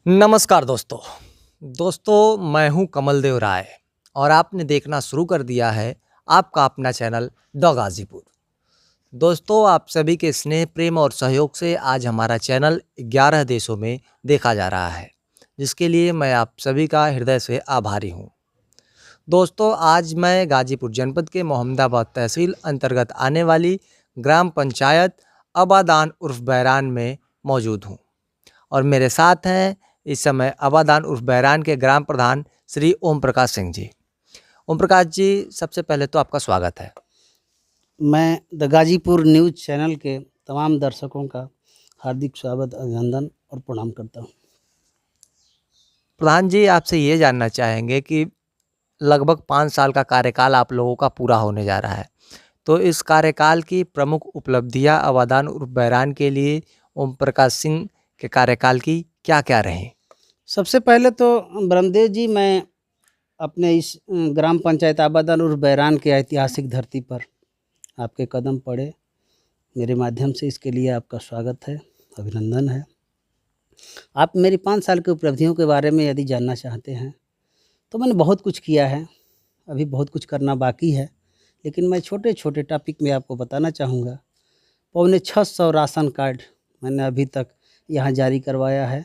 नमस्कार दोस्तों मैं हूं कमल देव राय और आपने देखना शुरू कर दिया है आपका अपना चैनल द गाजीपुर। दोस्तों, आप सभी के स्नेह प्रेम और सहयोग से आज हमारा चैनल 11 देशों में देखा जा रहा है, जिसके लिए मैं आप सभी का हृदय से आभारी हूं। दोस्तों, आज मैं गाजीपुर जनपद के मोहम्मदाबाद तहसील अंतर्गत आने वाली ग्राम पंचायत अबादान उर्फ बैरान में मौजूद हूं और मेरे साथ हैं इस समय अबादान उर्फ बैरान के ग्राम प्रधान श्री ओम प्रकाश सिंह जी। ओम प्रकाश जी, सबसे पहले तो आपका स्वागत है। मैं द गाजीपुर न्यूज़ चैनल के तमाम दर्शकों का हार्दिक स्वागत, अभिनंदन और प्रणाम करता हूँ। प्रधान जी, आपसे ये जानना चाहेंगे कि लगभग 5 साल का कार्यकाल आप लोगों का पूरा होने जा रहा है, तो इस कार्यकाल की प्रमुख उपलब्धियां अबादान उर्फ बैरान के लिए ओम प्रकाश सिंह के कार्यकाल की क्या-क्या रहीं? सबसे पहले तो ब्रह्मदेव जी, मैं अपने इस ग्राम पंचायत आबादान उर्फ बैरान के ऐतिहासिक धरती पर आपके कदम पड़े, मेरे माध्यम से इसके लिए आपका स्वागत है, अभिनंदन है। आप मेरी 5 साल की उपलब्धियों के बारे में यदि जानना चाहते हैं तो मैंने बहुत कुछ किया है, अभी बहुत कुछ करना बाकी है, लेकिन मैं छोटे छोटे टॉपिक में आपको बताना चाहूँगा। 650 राशन कार्ड मैंने अभी तक यहाँ जारी करवाया है।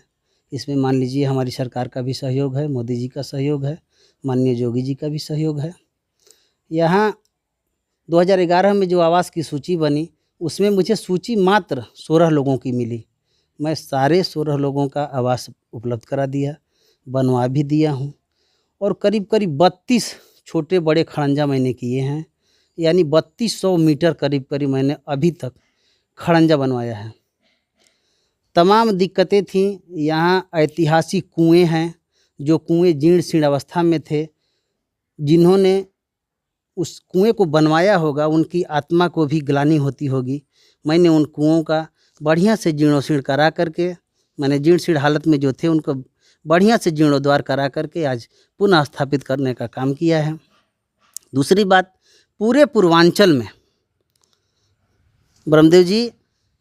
इसमें मान लीजिए हमारी सरकार का भी सहयोग है, मोदी जी का सहयोग है, माननीय योगी जी का भी सहयोग है। यहाँ 2011 में जो आवास की सूची बनी, उसमें मुझे सूची मात्र 16 लोगों की मिली। मैं सारे 16 लोगों का आवास उपलब्ध करा दिया, बनवा भी दिया हूँ और करीब करीब 32 छोटे बड़े खड़ंजा मैंने किए हैं, यानी 3200 मीटर करीब मैंने अभी तक खड़ंजा बनवाया है। तमाम दिक्कतें थीं। यहाँ ऐतिहासिक कुएं हैं, जो कुएं जीर्ण शीर्ण अवस्था में थे। जिन्होंने उस कुएं को बनवाया होगा, उनकी आत्मा को भी ग्लानि होती होगी। मैंने उन कुओं का बढ़िया से जीर्णोशीर्ण करा करके, मैंने जीर्ण शीर्ण हालत में जो थे उनको बढ़िया से जीर्णोद्धार करा करके आज पुनः स्थापित करने का काम किया है। दूसरी बात, पूरे पूर्वांचल में ब्रह्मदेव जी,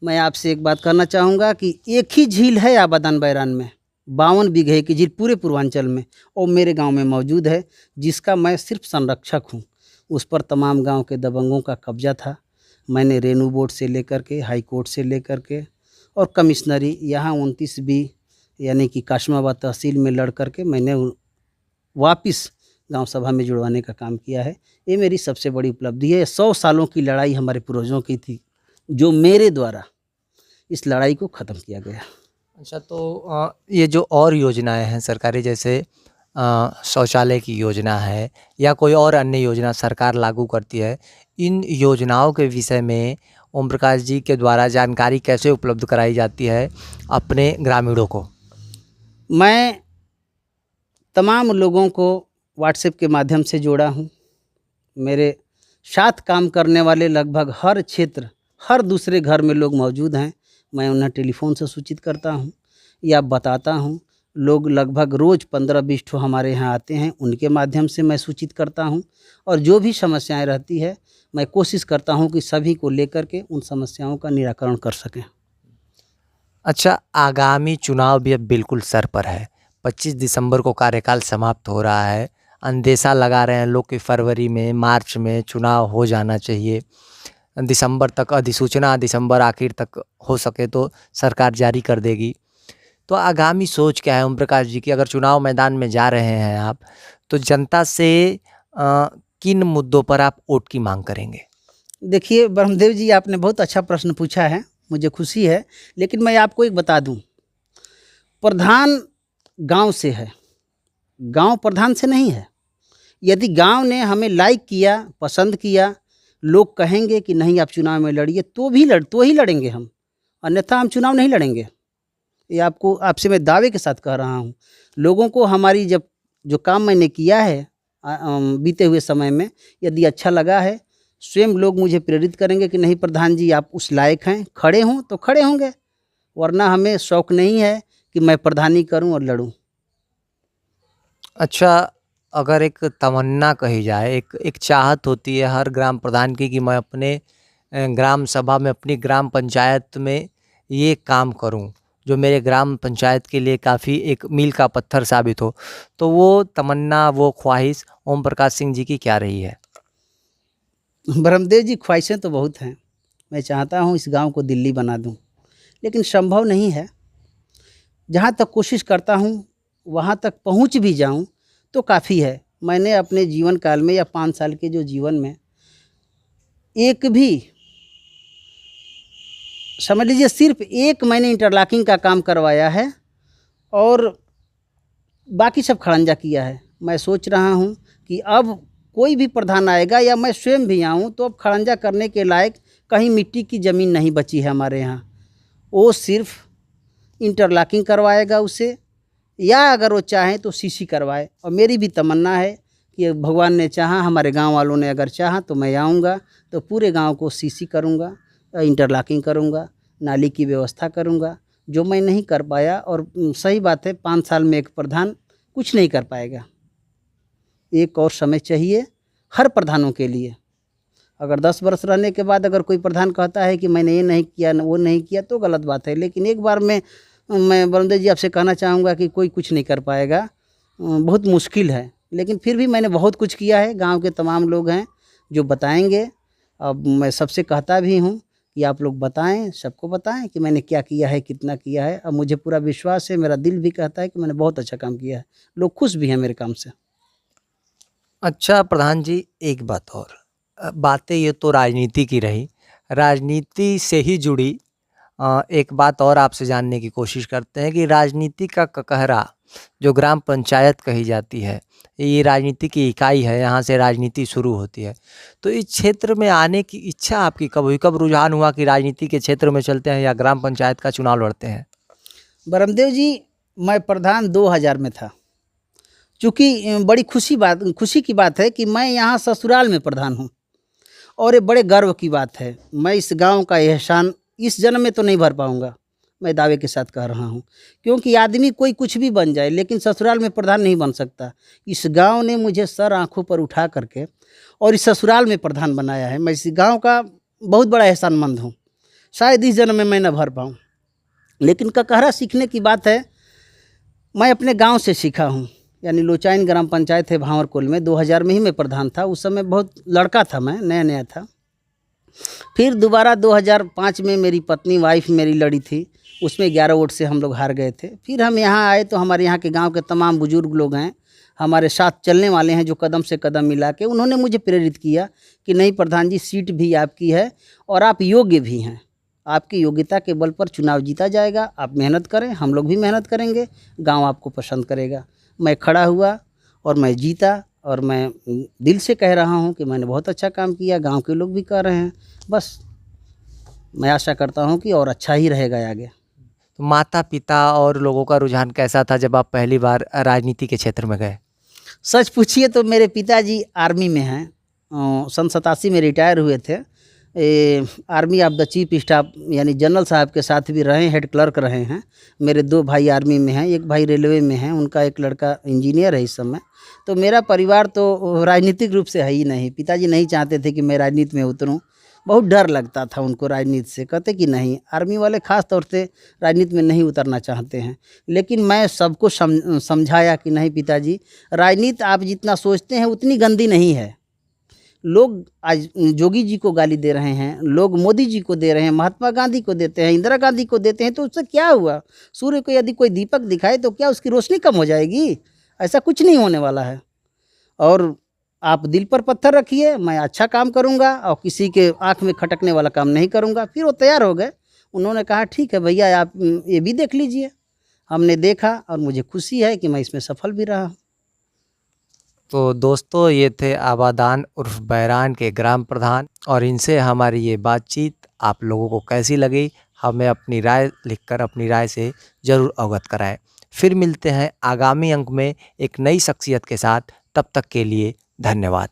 मैं आपसे एक बात करना चाहूँगा कि एक ही झील है आबादान बैरान में, 52 बीघे की झील पूरे पूर्वांचल में, और मेरे गांव में मौजूद है, जिसका मैं सिर्फ संरक्षक हूं। उस पर तमाम गांव के दबंगों का कब्जा था। मैंने रेनू बोर्ड से लेकर के, हाई कोर्ट से लेकर के और कमिश्नरी यहाँ 29 बी यानी कि काशमाबाद तहसील में लड़ करके मैंने वापस गांव सभा में जुड़वाने का काम किया है। ये मेरी सबसे बड़ी उपलब्धि है। 100 सालों की लड़ाई हमारे पूर्वजों की थी, जो मेरे द्वारा इस लड़ाई को ख़त्म किया गया। अच्छा, तो ये जो और योजनाएं हैं सरकारी, जैसे शौचालय की योजना है या कोई और अन्य योजना सरकार लागू करती है, इन योजनाओं के विषय में ओम प्रकाश जी के द्वारा जानकारी कैसे उपलब्ध कराई जाती है अपने ग्रामीणों को? मैं तमाम लोगों को व्हाट्सएप के माध्यम से जोड़ा हूँ। मेरे साथ काम करने वाले लगभग हर क्षेत्र, हर दूसरे घर में लोग मौजूद हैं। मैं उन्हें टेलीफोन से सूचित करता हूँ या बताता हूँ। लोग लगभग रोज़ 15-20 ठो हमारे यहाँ आते हैं, उनके माध्यम से मैं सूचित करता हूँ और जो भी समस्याएं रहती है मैं कोशिश करता हूँ कि सभी को लेकर के उन समस्याओं का निराकरण कर सकें। अच्छा, आगामी चुनाव भी अब बिल्कुल सर पर है। 25 दिसंबर को कार्यकाल समाप्त हो रहा है। अंदेशा लगा रहे हैं लोग कि फरवरी में, मार्च में चुनाव हो जाना चाहिए। दिसंबर तक अधिसूचना, दिसंबर आखिर तक हो सके तो सरकार जारी कर देगी। तो आगामी सोच क्या है ओम प्रकाश जी की? अगर चुनाव मैदान में जा रहे हैं आप, तो जनता से किन मुद्दों पर आप वोट की मांग करेंगे? देखिए ब्रह्मदेव जी, आपने बहुत अच्छा प्रश्न पूछा है, मुझे खुशी है। लेकिन मैं आपको एक बता दूं, प्रधान गांव से है, गांव प्रधान से नहीं है। यदि गांव ने हमें लाइक किया, पसंद किया, लोग कहेंगे कि नहीं आप चुनाव में लड़िए, तो ही लड़ेंगे हम, अन्यथा हम चुनाव नहीं लड़ेंगे। ये आपसे मैं दावे के साथ कह रहा हूँ। लोगों को हमारी जो काम मैंने किया है बीते हुए समय में, यदि अच्छा लगा है, स्वयं लोग मुझे प्रेरित करेंगे कि नहीं प्रधान जी आप उस लायक हैं, खड़े हों तो खड़े होंगे, वरना हमें शौक़ नहीं है कि मैं प्रधानी करूं और लड़ूं। अच्छा, अगर एक तमन्ना कही जाए, एक चाहत होती है हर ग्राम प्रधान की कि मैं अपने ग्राम सभा में, अपनी ग्राम पंचायत में ये काम करूं, जो मेरे ग्राम पंचायत के लिए काफ़ी एक मील का पत्थर साबित हो, तो वो तमन्ना, वो ख्वाहिश ओम प्रकाश सिंह जी की क्या रही है? ब्रह्मदेव जी, ख्वाहिशें तो बहुत हैं। मैं चाहता हूँ इस गांव को दिल्ली बना दूं, लेकिन संभव नहीं है। जहाँ तक कोशिश करता हूँ वहाँ तक पहुँच भी जाऊँ तो काफ़ी है। मैंने अपने जीवन काल में या 5 साल के जो जीवन में एक भी, समझ लीजिए सिर्फ एक मैंने इंटरलॉकिंग का काम करवाया है और बाकी सब खड़ंजा किया है। मैं सोच रहा हूँ कि अब कोई भी प्रधान आएगा या मैं स्वयं भी आऊँ तो अब खड़ंजा करने के लायक कहीं मिट्टी की ज़मीन नहीं बची है हमारे यहाँ। वो सिर्फ इंटरलॉकिंग करवाएगा उसे, या अगर वो चाहें तो सीसी करवाए। और मेरी भी तमन्ना है कि भगवान ने चाहा, हमारे गांव वालों ने अगर चाहा तो मैं आऊँगा तो पूरे गांव को सीसी करूँगा, इंटरलॉकिंग करूँगा, नाली की व्यवस्था करूँगा, जो मैं नहीं कर पाया। और सही बात है, 5 साल में एक प्रधान कुछ नहीं कर पाएगा। एक और समय चाहिए हर प्रधानों के लिए। अगर 10 वर्ष रहने के बाद अगर कोई प्रधान कहता है कि मैंने ये नहीं किया, वो नहीं किया, तो गलत बात है। लेकिन एक बार मैं ब्रह्मदेव जी आपसे कहना चाहूँगा कि कोई कुछ नहीं कर पाएगा, बहुत मुश्किल है। लेकिन फिर भी मैंने बहुत कुछ किया है। गांव के तमाम लोग हैं जो बताएंगे। अब मैं सबसे कहता भी हूँ कि आप लोग बताएं, सबको बताएं कि मैंने क्या किया है, कितना किया है। अब मुझे पूरा विश्वास है, मेरा दिल भी कहता है कि मैंने बहुत अच्छा काम किया है। लोग खुश भी हैं मेरे काम से। अच्छा प्रधान जी, एक बात और, बातें ये तो राजनीति की रही, राजनीति से ही जुड़ी एक बात और आपसे जानने की कोशिश करते हैं कि राजनीति का ककहरा जो ग्राम पंचायत कही जाती है, ये राजनीति की इकाई है, यहाँ से राजनीति शुरू होती है। तो इस क्षेत्र में आने की इच्छा आपकी कब हुई? कब रुझान हुआ कि राजनीति के क्षेत्र में चलते हैं या ग्राम पंचायत का चुनाव लड़ते हैं? ब्रह्मदेव जी, मैं प्रधान 2000 में था। चूँकि बड़ी खुशी की बात है कि मैं यहाँ ससुराल में प्रधान हूँ और ये बड़े गर्व की बात है। मैं इस गांव का एहसान इस जन्म में तो नहीं भर पाऊँगा, मैं दावे के साथ कह रहा हूँ। क्योंकि आदमी कोई कुछ भी बन जाए लेकिन ससुराल में प्रधान नहीं बन सकता। इस गांव ने मुझे सर आँखों पर उठा करके और इस ससुराल में प्रधान बनाया है। मैं इस गांव का बहुत बड़ा एहसानमंद हूँ। शायद इस जन्म में मैं न भर पाऊँ, लेकिन ककहरा सीखने की बात है। मैं अपने गाँव से सीखा हूँ, यानी लोचाइन ग्राम पंचायत है भांवरकुल में। 2000 में ही मैं प्रधान था। उस समय बहुत लड़का था, मैं नया नया था। फिर दोबारा 2005 में मेरी पत्नी वाइफ मेरी लड़ी थी, उसमें 11 वोट से हम लोग हार गए थे। फिर हम यहाँ आए तो हमारे यहाँ के गांव के तमाम बुजुर्ग लोग हैं, हमारे साथ चलने वाले हैं, जो कदम से कदम मिला के उन्होंने मुझे प्रेरित किया कि नहीं प्रधान जी, सीट भी आपकी है और आप योग्य भी हैं। आपकी योग्यता के बल पर चुनाव जीता जाएगा। आप मेहनत करें, हम लोग भी मेहनत करेंगे, गाँव आपको पसंद करेगा। मैं खड़ा हुआ और मैं जीता और मैं दिल से कह रहा हूँ कि मैंने बहुत अच्छा काम किया। गांव के लोग भी कह रहे हैं। बस मैं आशा करता हूँ कि और अच्छा ही रहेगा आगे। तो माता पिता और लोगों का रुझान कैसा था जब आप पहली बार राजनीति के क्षेत्र में गए? सच पूछिए तो मेरे पिताजी आर्मी में हैं। सन 87 में रिटायर हुए थे। Army of the chief staff यानी जनरल साहब के साथ भी रहे, हेड क्लर्क रहे हैं। मेरे 2 भाई आर्मी में हैं, एक भाई रेलवे में है, उनका एक लड़का इंजीनियर है इस समय। तो मेरा परिवार तो राजनीतिक रूप से है ही नहीं। पिताजी नहीं चाहते थे कि मैं राजनीति में उतरूं, बहुत डर लगता था उनको राजनीति से। कहते कि नहीं, आर्मी वाले ख़ास तौर से राजनीति में नहीं उतरना चाहते हैं। लेकिन मैं सबको समझाया कि नहीं पिताजी, राजनीति आप जितना सोचते हैं उतनी गंदी नहीं है। लोग आज जोगी जी को गाली दे रहे हैं, लोग मोदी जी को दे रहे हैं, महात्मा गांधी को देते हैं, इंदिरा गांधी को देते हैं, तो उससे क्या हुआ? सूर्य को यदि कोई दीपक दिखाए तो क्या उसकी रोशनी कम हो जाएगी? ऐसा कुछ नहीं होने वाला है। और आप दिल पर पत्थर रखिए, मैं अच्छा काम करूंगा और किसी के आँख में खटकने वाला काम नहीं करूंगा। फिर वो तैयार हो गए। उन्होंने कहा ठीक है भैया, आप ये भी देख लीजिए। हमने देखा और मुझे खुशी है कि मैं इसमें सफल भी रहा। तो दोस्तों, ये थे आबादान उर्फ बैरान के ग्राम प्रधान, और इनसे हमारी ये बातचीत आप लोगों को कैसी लगी, हमें अपनी राय लिखकर अपनी राय से ज़रूर अवगत कराएं। फिर मिलते हैं आगामी अंक में एक नई शख्सियत के साथ। तब तक के लिए धन्यवाद।